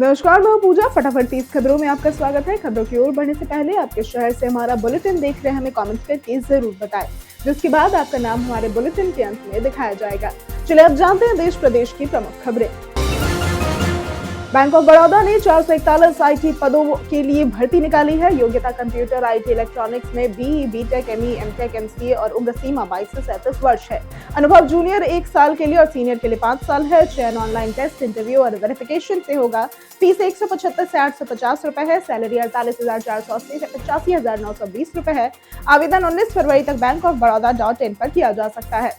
नमस्कार, मैं हूं पूजा। फटाफट 30 खबरों में आपका स्वागत है। खबरों की ओर बढ़ने से पहले आपके शहर से हमारा बुलेटिन देख रहे हैं, हमें कमेंट करके जरूर बताएं, जिसके बाद आपका नाम हमारे बुलेटिन के अंत में दिखाया जाएगा। चलिए अब जानते हैं देश प्रदेश की प्रमुख खबरें। बैंक ऑफ बड़ौदा ने 441 आईटी पदों के लिए भर्ती निकाली है। योग्यता कंप्यूटर, आईटी, इलेक्ट्रॉनिक्स में BE, BTech, ME, MTech, MCA और उम्र सीमा 22 से 37 वर्ष है। अनुभव जूनियर 1 साल के लिए और सीनियर के लिए 5 साल है। चयन ऑनलाइन टेस्ट, इंटरव्यू और वेरिफिकेशन से होगा। फीस 175 से 850 रुपए है। सैलरी 48,480 से 85,920 रुपए है। आवेदन 19 फरवरी तक bankofbaroda.in पर किया जा सकता है।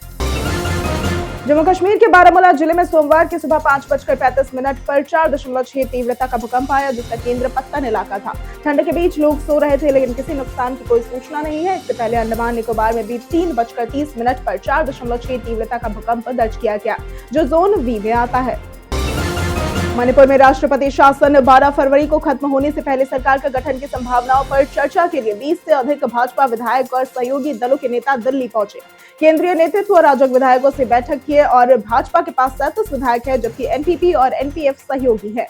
जम्मू कश्मीर के बारामूला जिले में सोमवार की सुबह 5:35 पर 4.6 तीव्रता का भूकंप आया, जिसका केंद्र पत्तन इलाका था। ठंड के बीच लोग सो रहे थे, लेकिन किसी नुकसान की कोई सूचना नहीं है। इससे पहले अंडमान निकोबार में भी 3:30 पर 4.6 तीव्रता का भूकंप दर्ज किया गया, जो जोन बी में आता है। मणिपुर में राष्ट्रपति शासन 12 फरवरी को खत्म होने से पहले सरकार का गठन की संभावनाओं पर चर्चा के लिए 20 से अधिक भाजपा विधायक और सहयोगी दलों के नेता दिल्ली पहुंचे। केंद्रीय नेतृत्व और राजग विधायकों से बैठक किए और भाजपा के पास 37 विधायक है, जबकि एनपीपी और एनपीएफ सहयोगी है।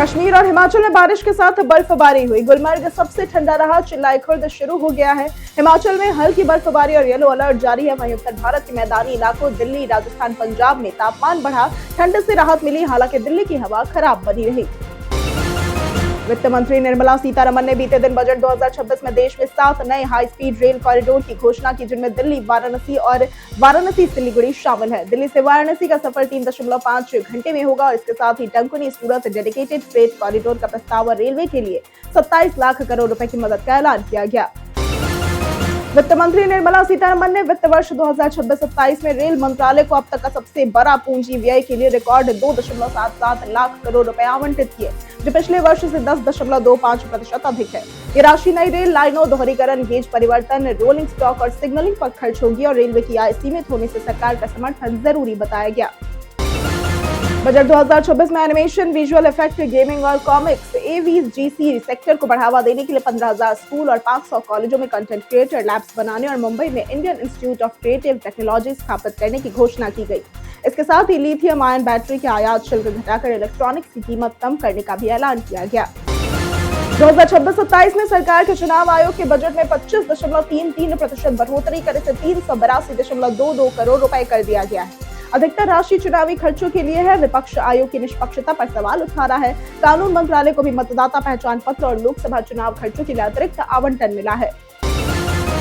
कश्मीर और हिमाचल में बारिश के साथ बर्फबारी हुई। गुलमर्ग सबसे ठंडा रहा। चिल्लाई खुर्द शुरू हो गया है। हिमाचल में हल्की बर्फबारी और येलो अलर्ट जारी है। वहीं उत्तर भारत के मैदानी इलाकों दिल्ली, राजस्थान, पंजाब में तापमान बढ़ा। ठंड से राहत मिली, हालांकि दिल्ली की हवा खराब बनी रही। वित्त मंत्री निर्मला सीतारमण ने बीते दिन बजट 2026 में देश में 7 नए हाई स्पीड रेल कॉरिडोर की घोषणा की, जिनमें दिल्ली वाराणसी और वाराणसी सिलीगुड़ी शामिल है। दिल्ली से वाराणसी का सफर 3.5 घंटे में होगा और इसके साथ ही डंकुनी सूरत डेडिकेटेड फ्रेट कॉरिडोर का प्रस्ताव रेलवे के लिए 27 लाख करोड़ रुपए की मदद का ऐलान किया गया। वित्त मंत्री निर्मला सीतारमण ने वित्त वर्ष 2026-27 में रेल मंत्रालय को अब तक का सबसे बड़ा पूंजी व्यय के लिए रिकॉर्ड 2.77 लाख करोड़ रुपए आवंटित किए, जो पिछले वर्ष से 10.25% अधिक है। ये राशि नई रेल लाइनों, दोहरीकरण, गेज परिवर्तन, रोलिंग स्टॉक और सिग्नलिंग पर खर्च होगी और रेलवे की आय सीमित होने से सरकार का समर्थन जरूरी बताया गया। बजट 2026 में एनिमेशन, विजुअल इफेक्ट, गेमिंग और कॉमिक्स एवीजीसी सेक्टर को बढ़ावा देने के लिए 15,000 स्कूल और 500 कॉलेजों में कंटेंट क्रिएटर लैब्स बनाने और मुंबई में Indian institute of creative technology स्थापित करने की घोषणा की गई। इसके साथ ही लिथियम आयन बैटरी के आयात शुल्क घटाकर इलेक्ट्रॉनिक्स की कीमत कम करने का भी ऐलान किया गया। 2026-27 में सरकार के चुनाव आयोग के बजट में 25.33% बढ़ोतरी कर इसे 382.22 करोड़ रुपए कर दिया गया है। अधिकतर राशि चुनावी खर्चों के लिए है। विपक्ष आयोग की निष्पक्षता पर सवाल उठा रहा है। कानून मंत्रालय को भी मतदाता पहचान पत्र और लोकसभा चुनाव खर्चों के लिए अतिरिक्त आवंटन मिला है।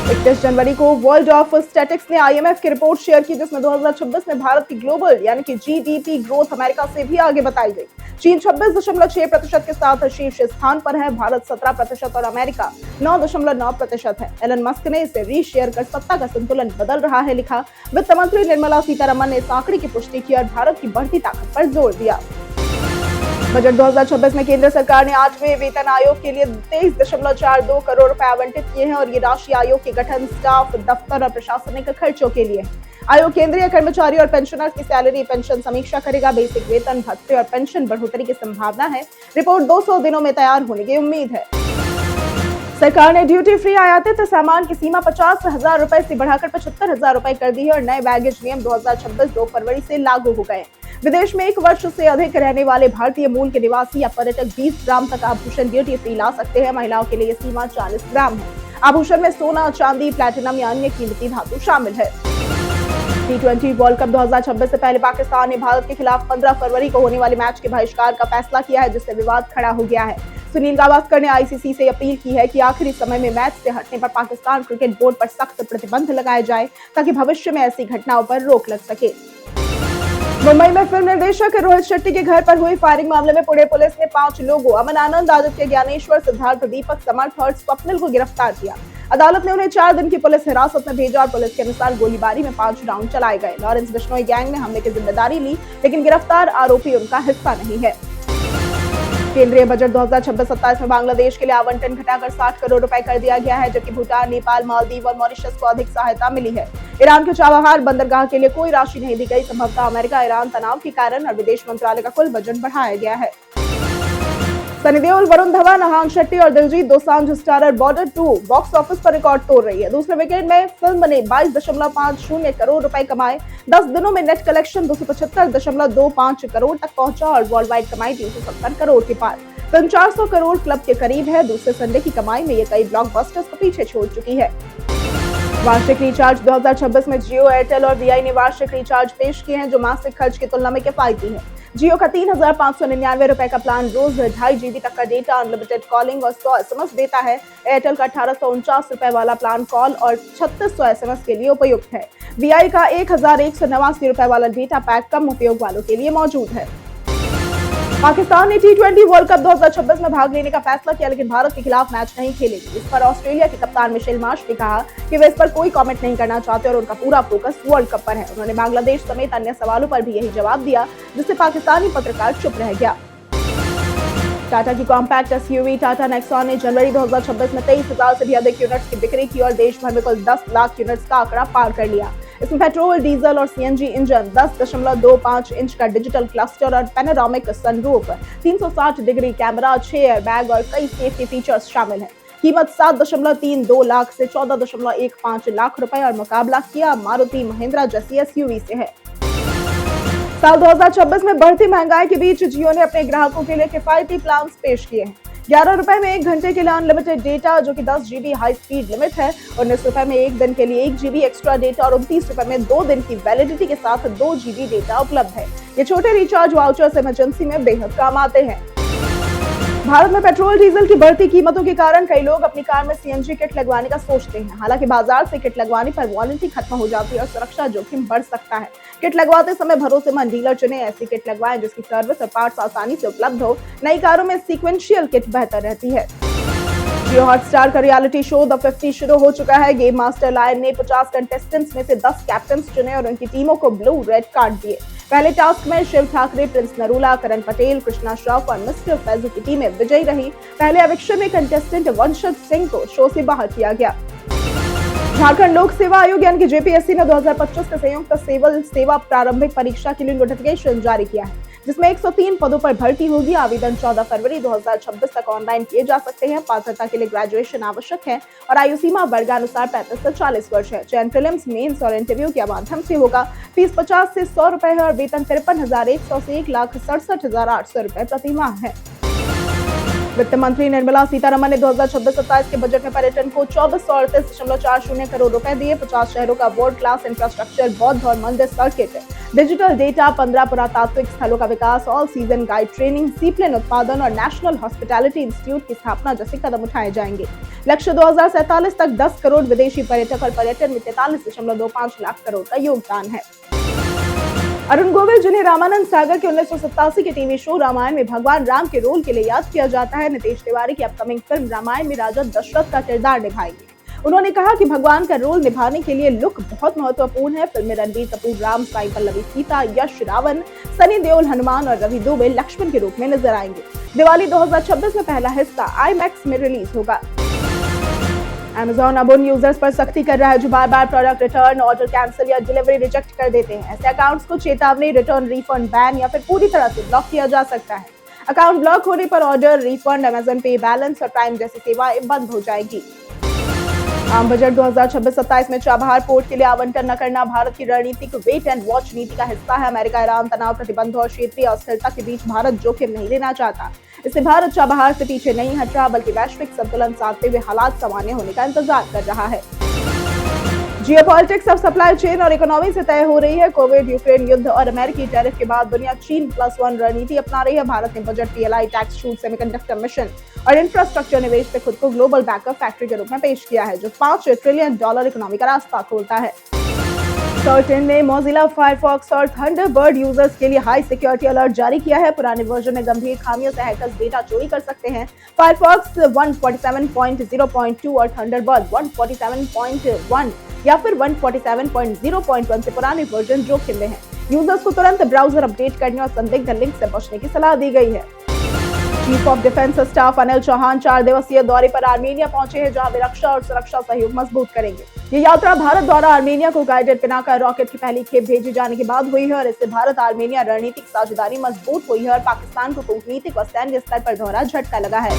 31 जनवरी को वर्ल्ड ऑफ स्टैटिक्स ने आईएमएफ की रिपोर्ट शेयर की, जिसमें 2026 में भारत की ग्लोबल यानी कि जीडीपी ग्रोथ अमेरिका से भी आगे बताई गई। चीन 26.6% के साथ शीर्ष स्थान पर है। भारत 17% और अमेरिका 9.9% है। एलन मस्क ने इसे रीशेयर कर सत्ता का संतुलन बदल रहा है लिखा। वित्त मंत्री निर्मला सीतारमण ने इस आंकड़े की पुष्टि की और भारत की बढ़ती ताकत पर जोर दिया। बजट 2026 में केंद्र सरकार ने 8वें वेतन आयोग के लिए 23.42 करोड़ रुपए आवंटित किए हैं और ये राशि आयोग के गठन, स्टाफ, दफ्तर और प्रशासनिक खर्चों के लिए है। आयोग केंद्रीय कर्मचारी और पेंशनर्स की सैलरी, पेंशन समीक्षा करेगा। बेसिक वेतन, भत्ते और पेंशन बढ़ोतरी की संभावना है। रिपोर्ट 200 दिनों में तैयार होने की उम्मीद है। सरकार ने ड्यूटी फ्री आयातित सामान की सीमा 50,000 रुपए से बढ़ाकर 75,000 रुपए कर दी है और नए बैगेज नियम 2026 2 फरवरी से लागू हो गए। विदेश में 1 वर्ष से अधिक रहने वाले भारतीय मूल के निवासी या पर्यटक 20 ग्राम तक आभूषण ड्यूटी फ्री ला सकते हैं। महिलाओं के लिए सीमा 40 ग्राम है। आभूषण में सोना, चांदी, प्लैटिनम या अन्य कीमती धातु शामिल है। T20 वर्ल्ड कप 2026 से पहले पाकिस्तान ने भारत के खिलाफ 15 फरवरी को होने वाले मैच के बहिष्कार का फैसला किया है, जिससे विवाद खड़ा हो गया है। सुनील गावस्कर ने आईसीसी से अपील की है कि आखिरी समय में मैच से हटने पर पाकिस्तान क्रिकेट बोर्ड पर सख्त प्रतिबंध लगाए जाए, ताकि भविष्य में ऐसी घटनाओं पर रोक लग सके। मुंबई में फिल्म निर्देशक रोहित शेट्टी के घर पर हुई फायरिंग मामले में पुणे पुलिस ने 5 लोगों अमन आनंद, आदित्य ज्ञानेश्वर, सिद्धार्थ, दीपक, समर्थ और स्वप्निल को गिरफ्तार किया। अदालत ने उन्हें 4 दिन की पुलिस हिरासत में भेजा और पुलिस के अनुसार गोलीबारी में 5 राउंड चलाए गए। लॉरेंस बिश्नोई गैंग ने हमले की जिम्मेदारी ली, लेकिन गिरफ्तार आरोपी उनका हिस्सा नहीं है। केंद्रीय बजट 2026-27 में बांग्लादेश के लिए आवंटन घटाकर 60 करोड़ रुपए कर दिया गया है, जबकि भूटान, नेपाल, मालदीव और मॉरिशस को अधिक सहायता मिली है। ईरान के चाबहार बंदरगाह के लिए कोई राशि नहीं दी गई। संभवतः अमेरिका ईरान तनाव के कारण और विदेश मंत्रालय का कुल बजट बढ़ाया गया है। सनी देओल, वरुण धवन, हांग शेट्टी और Diljit Dosanjh starrer border 2 box office पर रिकॉर्ड तोड़ रही है। दूसरे वीकेंड में फिल्म ने 22.50 करोड़ रुपए कमाए। 10 दिनों में नेट कलेक्शन 275.25 करोड़ तक पहुंचा और वर्ल्ड वाइड कमाई 370 करोड़ के पार। फिल्म 400 करोड़ क्लब के करीब है। दूसरे संडे की कमाई में ये कई ब्लॉकबस्टर्स को पीछे छोड़ चुकी है। वार्षिक रिचार्ज 2026 में जियो, एयरटेल और वीआई ने वार्षिक रिचार्ज पेश किए हैं जो मासिक खर्च की तुलना में किफायती है। जियो का 3,599 रुपए का प्लान रोज 2.5 GB तक का डेटा, अनलिमिटेड कॉलिंग और 100 SMS देता है। एयरटेल का 1849 रुपए वाला प्लान कॉल और 3600 SMS के लिए उपयुक्त है। वीआई का 1,189 रुपए वाला डेटा पैक कम उपयोग वालों के लिए मौजूद है। पाकिस्तान ने T20 वर्ल्ड कप 2026 में भाग लेने का फैसला किया, लेकिन भारत के खिलाफ मैच नहीं खेलेगी। इस पर ऑस्ट्रेलिया के कप्तान मिशेल मार्श ने कहा कि वे इस पर कोई कमेंट नहीं करना चाहते और उनका पूरा फोकस वर्ल्ड कप पर है। उन्होंने बांग्लादेश समेत अन्य सवालों पर भी यही जवाब दिया, जिससे पाकिस्तानी पत्रकार चुप रह गया। टाटा की कॉम्पैक्ट SUV टाटा नेक्सॉन ने जनवरी 2026 में 23,000 से भी अधिक यूनिट्स की बिक्री की और देश भर में कुल 10 लाख यूनिट्स का आंकड़ा पार कर लिया। इसमें पेट्रोल, डीजल और CNG इंजन, 10.25 इंच का डिजिटल क्लस्टर और panoramic sunroof, 360 degree camera, 6 airbag और कई सेफ्टी फीचर्स शामिल हैं। कीमत 7.32 लाख से 14.15 लाख रुपए और मुकाबला किया मारुति महिंद्रा जैसी SUV से है। साल 2026 में बढ़ती महंगाई के बीच जियो ने अपने ग्राहकों के लिए किफायती प्लान पेश किए हैं। 11 रुपए में 1 घंटे के लिए अनलिमिटेड डेटा जो कि 10 GB हाई स्पीड लिमिट है, 19 रुपए में 1 दिन के लिए 1 GB एक्स्ट्रा डेटा और 29 रुपए में 2 दिन की वैलिडिटी के साथ 2 GB डेटा उपलब्ध है। ये छोटे रिचार्ज वाउचर्स इमरजेंसी में बेहद काम आते हैं। भारत में पेट्रोल डीजल की बढ़ती कीमतों के कारण कई लोग अपनी कार में CNG किट लगवाने का सोचते हैं। हालांकि बाजार से किट लगवाने पर वारंटी खत्म हो जाती है और सुरक्षा जोखिम बढ़ सकता है। किट लगवाते समय भरोसेमंद डीलर चुने, ऐसी किट लगवाएं जिसकी सर्विस और पार्ट्स आसानी से उपलब्ध हो। नई कारों में सीक्वेंशियल किट बेहतर रहती है। जियो हॉटस्टार का रियलिटी शो द 50 शुरू हो चुका है। गेम मास्टर लायन ने 50 कंटेस्टेंट्स में से 10 कैप्टन्स चुने और उनकी टीमों को ब्लू रेड कार्ड दिए। पहले टास्क में शिव ठाकरे, प्रिंस नरूला, करण पटेल, कृष्णा श्रॉफ और मिस्टर फैजू की टीमें विजयी रही। पहले एविक्शन में कंटेस्टेंट वंशज सिंह को शो से बाहर किया गया। झारखंड लोक सेवा आयोग यानी कि JPSC ने 2025 के संयुक्त सिविल सेवा प्रारंभिक परीक्षा के लिए नोटिफिकेशन जारी किया है, जिसमें 103 पदों पर भर्ती होगी। आवेदन 14 फरवरी 2026 तक ऑनलाइन किए जा सकते हैं। पात्रता के लिए ग्रेजुएशन आवश्यक है और आयु सीमा वर्गानुसार 35 से 40 वर्ष है। चयन प्रीलिम्स, मेंस और इंटरव्यू के माध्यम से होगा। फीस 50 से 100 रुपए है और वेतन 53,100 से 1,67,800 रुपए प्रति माह है। वित्त मंत्री निर्मला सीतारमण ने 2026-27 के बजट में पर्यटन को 2438.40 करोड़ रुपए दिए। 50 शहरों का वर्ल्ड क्लास इंफ्रास्ट्रक्चर, बौद्ध और मंदिर सर्किट, डिजिटल डेटा, 15 पुरातात्विक स्थलों का विकास, all season guide training, seaplane उत्पादन और नेशनल हॉस्पिटैलिटी इंस्टीट्यूट की स्थापना जैसे कदम उठाए जाएंगे। लक्ष्य 2047 तक 10 करोड़ विदेशी पर्यटक और पर्यटन में 43.25 लाख करोड़ का योगदान है। अरुण गोविल, जिन्हें रामानंद सागर के 1987 के टीवी शो रामायण में भगवान राम के रोल के लिए याद किया जाता है, नितेश तिवारी की अपकमिंग फिल्म रामायण में राजा दशरथ का किरदार निभाएंगे। उन्होंने कहा कि भगवान का रोल निभाने के लिए लुक बहुत महत्वपूर्ण है। फिल्म में रणबीर कपूर राम, साई पल्लवी सीता, यश रावण, सनी देओल हनुमान और रवि दुबे लक्ष्मण के रूप में नजर आएंगे। दिवाली 2026 में पहला हिस्सा IMAX में रिलीज होगा। Amazon अब उन यूजर्स पर सख्ती कर रहा है जो बार बार प्रोडक्ट रिटर्न, ऑर्डर कैंसिल या डिलीवरी रिजेक्ट कर देते हैं। ऐसे अकाउंट्स को चेतावनी, रिटर्न, रिफंड, बैन या फिर पूरी तरह से ब्लॉक किया जा सकता है। अकाउंट ब्लॉक होने पर ऑर्डर, रिफंड, Amazon पे बैलेंस और प्राइम जैसी सेवाएं बंद हो जाएगी। आम बजट 2026-27 में चाबहार पोर्ट के लिए आवंटन न करना भारत की रणनीतिक वेट एंड वॉच नीति का हिस्सा है। अमेरिका, ईरान तनाव, प्रतिबंधों और क्षेत्रीय अस्थिरता के बीच भारत जोखिम नहीं लेना चाहता। इससे भारत चाबहार से पीछे नहीं हट रहा, बल्कि वैश्विक संतुलन साधते हुए हालात सामान्य होने का इंतजार कर रहा है। जियोपॉलिटिक्स अब सप्लाई चेन और इकोनॉमी से तय हो रही है। कोविड, यूक्रेन युद्ध और अमेरिकी टैरिफ के बाद दुनिया China+1 रणनीति अपना रही है। भारत ने बजट, PLI, टैक्स छूट, सेमीकंडक्टर मिशन और इंफ्रास्ट्रक्चर निवेश से खुद को ग्लोबल बैकअप फैक्ट्री के रूप में पेश किया है, जो $5 ट्रिलियन इकोनॉमी का रास्ता खोलता है। सर्टेन ने मोजिला फायरफॉक्स और थंडरबर्ड यूजर्स के लिए हाई सिक्योरिटी अलर्ट जारी किया है। पुराने वर्जन में गंभीर खामियों से हैकर्स डेटा चोरी कर सकते हैं। फायरफॉक्स 147.0.2 और थंडरबर्ड 147.1 या फिर 147.0.1 से पुराने वर्जन जोखिम में हैं। यूजर्स को तुरंत ब्राउजर अपडेट करने और संदिग्ध लिंक से बचने की सलाह दी गई है। Chief of defence staff Anil Chauhan 4 दिवसीय दौरे पर आर्मेनिया पहुंचे हैं, जहां वे रक्षा और सुरक्षा सहयोग मजबूत करेंगे। ये यात्रा भारत द्वारा आर्मेनिया को गाइडेड पिनाका रॉकेट की पहली खेप भेजे जाने के बाद हुई है और इससे भारत आर्मेनिया रणनीतिक साझेदारी मजबूत हुई है और पाकिस्तान को कूटनीतिक और सैन्य स्तर पर दोहरा झटका लगा है।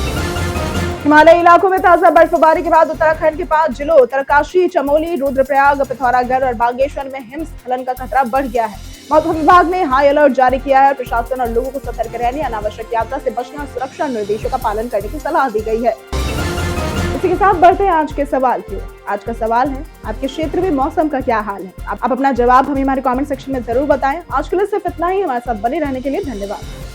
हिमालयी इलाकों में ताजा बर्फबारी के बाद उत्तराखंड के 5 जिलों उत्तरकाशी, चमोली, रुद्रप्रयाग, पिथौरागढ़ और बागेश्वर में हिमस्खलन का खतरा बढ़ गया है। मौसम विभाग ने हाई अलर्ट जारी किया है और प्रशासन और लोगों को सतर्क रहने, अनावश्यक यात्रा से बचने और सुरक्षा निर्देशों का पालन करने की सलाह दी गई है। इसी के साथ बढ़ते हैं आज के सवाल की ओर। आज का सवाल है, आपके क्षेत्र में मौसम का क्या हाल है? आप अपना जवाब हमें हमारे कमेंट सेक्शन में जरूर बताएं। आज के लिए सिर्फ इतना ही। हमारे साथ बने रहने के लिए धन्यवाद।